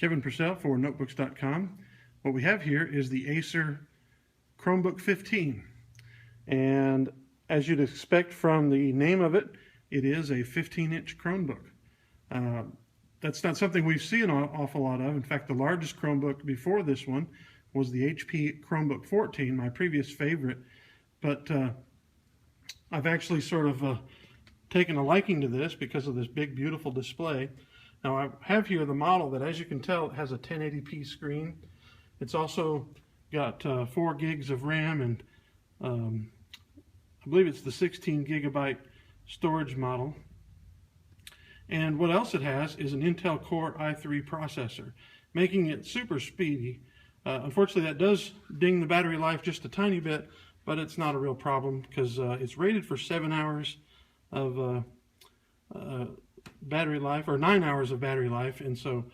Kevin Purcell for Notebooks.com. What we have here is the Acer Chromebook 15. And as you'd expect from the name of it, it is a 15-inch Chromebook. That's not something we've seen an awful lot of. In fact, the largest Chromebook before this one was the HP Chromebook 14, my previous favorite. But I've actually sort of taken a liking to this because of this big, beautiful display. Now, I have here the model that, as you can tell, it has a 1080p screen. It's also got 4 gigs of RAM, and I believe it's the 16 gigabyte storage model. And what else it has is an Intel Core i3 processor, making it super speedy. Unfortunately, that does ding the battery life just a tiny bit, but it's not a real problem because it's rated for 7 hours of battery life, or 9 hours of battery life, and so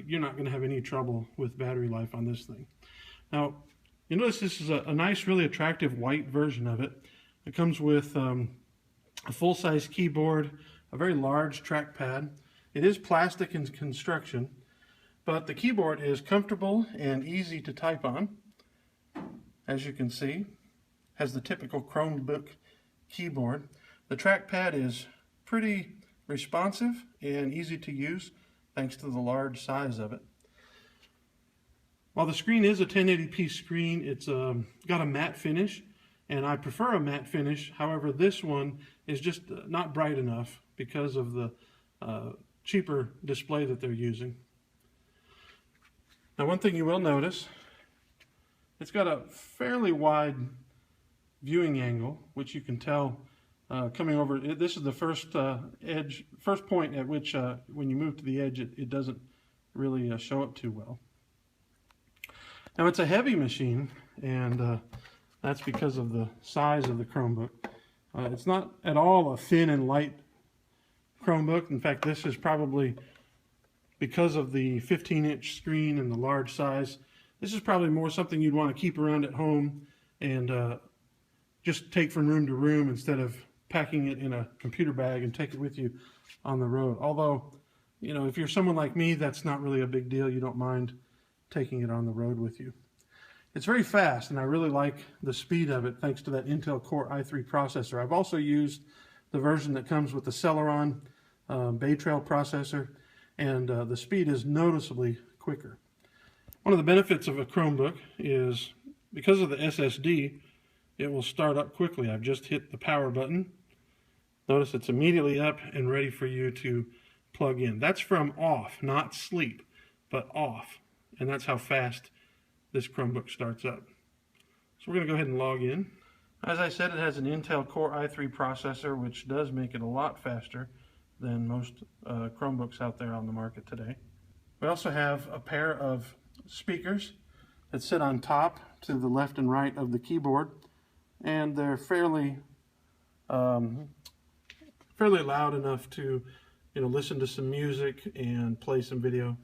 you're not going to have any trouble with battery life on this thing. Now, you notice this is a nice, really attractive white version of it. It comes with a full-size keyboard, a very large trackpad. It is plastic in construction, but the keyboard is comfortable and easy to type on. As you can see, has the typical Chromebook keyboard. The trackpad is pretty responsive and easy to use thanks to the large size of it. While the screen is a 1080p screen, it's got a matte finish, and I prefer a matte finish. However, this one is just not bright enough because of the cheaper display that they're using. Now, one thing you will notice, it's got a fairly wide viewing angle, which you can tell coming over. This is the first point at which when you move to the edge, it doesn't really show up too well. Now, it's a heavy machine, and that's because of the size of the Chromebook. It's not at all a thin and light Chromebook. In fact, this is probably, because of the 15-inch screen and the large size, this is probably more something you'd want to keep around at home and just take from room to room instead of packing it in a computer bag and take it with you on the road. Although, you know, if you're someone like me, that's not really a big deal. You don't mind taking it on the road with you. It's very fast, and I really like the speed of it thanks to that Intel Core i3 processor. I've also used the version that comes with the Celeron Bay Trail processor, and the speed is noticeably quicker. One of the benefits of a Chromebook is because of the SSD, it will start up quickly. I've just hit the power button. Notice it's immediately up and ready for you to plug in. That's from off, not sleep, but off. And that's how fast this Chromebook starts up. So we're going to go ahead and log in. As I said, it has an Intel Core i3 processor, which does make it a lot faster than most Chromebooks out there on the market today. We also have a pair of speakers that sit on top to the left and right of the keyboard, and they're fairly loud enough to, you know, listen to some music and play some video.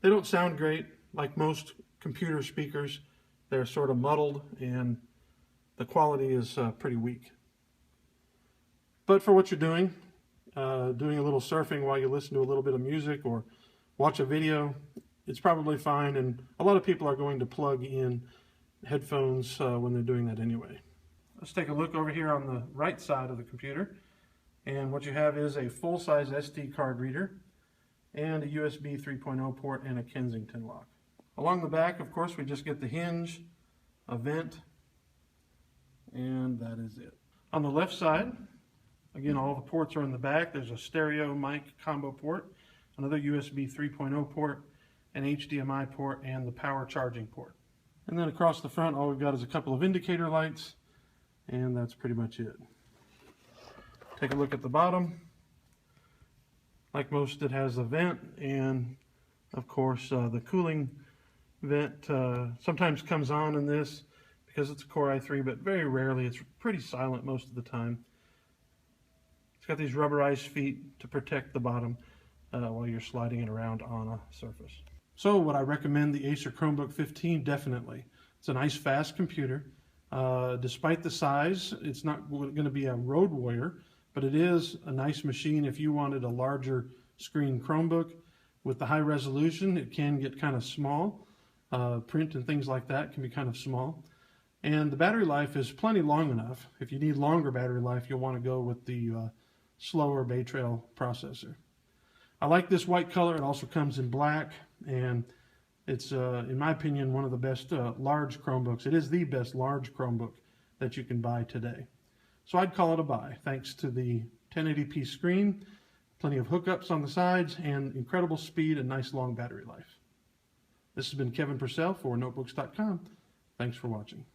They don't sound great like most computer speakers. They're sort of muddled, and the quality is pretty weak. But for what you're doing a little surfing while you listen to a little bit of music or watch a video, it's probably fine, and a lot of people are going to plug in headphones when they're doing that anyway. Let's take a look over here on the right side of the computer, and what you have is a full-size SD card reader and a USB 3.0 port and a Kensington lock. Along the back, of course, we just get the hinge, a vent, and that is it. On the left side, again, all the ports are in the back. There's a stereo mic combo port, another USB 3.0 port, an HDMI port, and the power charging port. And then across the front, all we've got is a couple of indicator lights, and that's pretty much it. Take a look at the bottom. Like most, it has a vent, and of course the cooling vent sometimes comes on in this because it's a Core i3, but very rarely. It's pretty silent most of the time. It's got these rubberized feet to protect the bottom while you're sliding it around on a surface. So would I recommend the Acer Chromebook 15? Definitely. It's a nice, fast computer. Despite the size, it's not going to be a road warrior, but it is a nice machine if you wanted a larger screen Chromebook. With the high resolution, it can get kind of small. Print and things like that can be kind of small. And the battery life is plenty long enough. If you need longer battery life, you'll want to go with the slower Bay Trail processor. I like this white color. It also comes in black, and it's, in my opinion, one of the best large Chromebooks. It is the best large Chromebook that you can buy today. So I'd call it a buy, thanks to the 1080p screen, plenty of hookups on the sides, and incredible speed and nice long battery life. This has been Kevin Purcell for Notebooks.com. Thanks for watching.